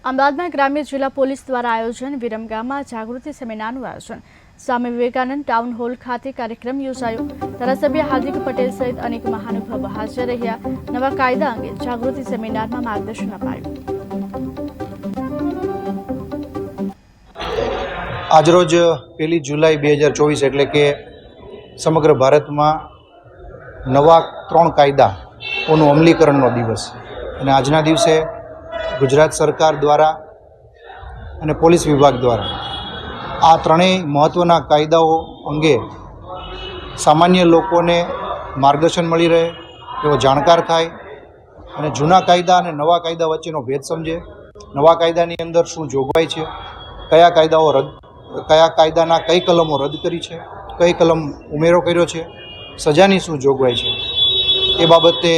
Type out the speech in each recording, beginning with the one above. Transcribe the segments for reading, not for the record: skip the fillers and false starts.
અમદાવાદમાં ગ્રામ્ય જિલ્લા પોલીસ દ્વારા આયોજન વિરમગામમાં જાગૃતિ સેમિનારનું આયોજન સ્વામી વિવેકાનંદ ટાઉન હોલ ખાતે કાર્યક્રમ યોજાયો। ધારાસભ્ય હાર્દિક પટેલ સહિત અનેક મહાનુભાવો હાજર રહ્યા। નવા કાયદા અંગે જાગૃતિ સેમિનારમાં માર્ગદર્શન અપાયું। આજરોજ 1 જુલાઈ 2024 એટલે કે સમગ્ર ભારતમાં નવા 3 કાયદાઓનું અમલીકરણનો દિવસ અને આજના દિવસે ગુજરાત સરકાર દ્વારા અને પોલીસ વિભાગ દ્વારા આ ત્રણેય મહત્ત્વના કાયદાઓ અંગે સામાન્ય લોકોને માર્ગદર્શન મળી રહે, તેઓ જાણકાર થાય અને જૂના કાયદા અને નવા કાયદા વચ્ચેનો ભેદ સમજે। નવા કાયદાની અંદર શું જોગવાઈ છે, કયા કાયદાના કઈ કલમો રદ કરી છે, કઈ કલમ ઉમેરો કર્યો છે, સજાની શું જોગવાઈ છે, એ બાબતે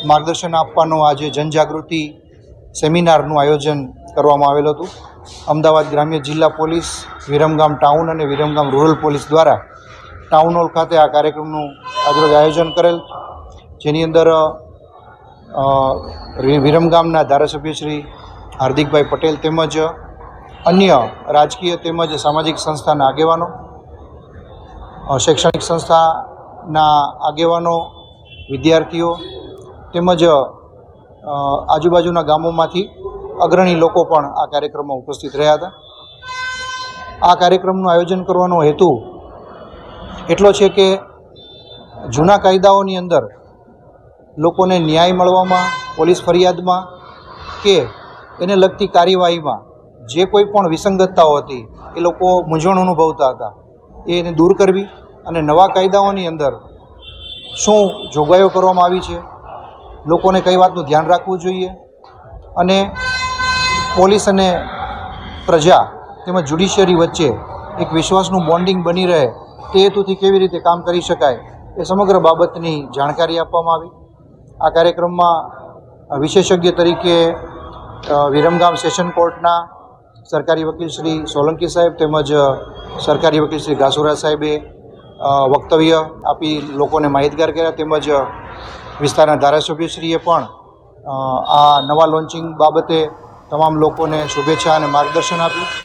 માર્ગદર્શન આપવાનો આજે જનજાગૃતિ સેમિનારનું આયોજન કરવામાં આવેલું હતું। અમદાવાદ ગ્રામ્ય જિલ્લા પોલીસ, વિરમગામ ટાઉન અને વિરમગામ રૂરલ પોલીસ દ્વારા ટાઉન હોલ ખાતે આ કાર્યક્રમનું આજરોજ આયોજન કરેલ, જેની અંદર વિરમગામના ધારાસભ્ય શ્રી હાર્દિકભાઈ પટેલ તેમજ અન્ય રાજકીય તેમજ સામાજિક સંસ્થાના આગેવાનો, શૈક્ષણિક સંસ્થાના આગેવાનો, વિદ્યાર્થીઓ તેમજ આજુબાજુના ગામોમાંથી અગ્રણી લોકો પણ આ કાર્યક્રમમાં ઉપસ્થિત રહ્યા હતા। આ કાર્યક્રમનું આયોજન કરવાનો હેતુ એટલો છે કે જૂના કાયદાઓની અંદર લોકોને ન્યાય મળવામાં, પોલીસ ફરિયાદમાં કે એને લગતી કાર્યવાહીમાં જે કોઈ પણ વિસંગતતાઓ હતી, એ લોકો મૂંઝવણ અનુભવતા હતા, એને દૂર કરવી અને નવા કાયદાઓની અંદર શું જોગવાઈઓ કરવામાં આવી છે, લોકોને કઈ વાતનું ધ્યાન રાખવું જોઈએ અને પોલીસ અને પ્રજા તેમજ જ્યુડિશિયરી વચ્ચે એક વિશ્વાસનું બોન્ડિંગ બની રહે તે હેતુથી કેવી રીતે કામ કરી શકાય એ સમગ્ર બાબતની જાણકારી આપવામાં આવી। આ કાર્યક્રમમાં વિશેષજ્ઞ તરીકે વિરમગામ સેશન કોર્ટના સરકારી વકીલ શ્રી સોલંકી સાહેબ તેમજ સરકારી વકીલ શ્રી ઘાસુરા સાહેબે વક્તવ્ય આપી લોકોને માહિતગાર કર્યા, તેમજ વિસ્તારના ધારાસભ્યશ્રીએ પણ આ નવા લોન્ચિંગ બાબતે તમામ લોકોને શુભેચ્છા અને માર્ગદર્શન આપ્યું।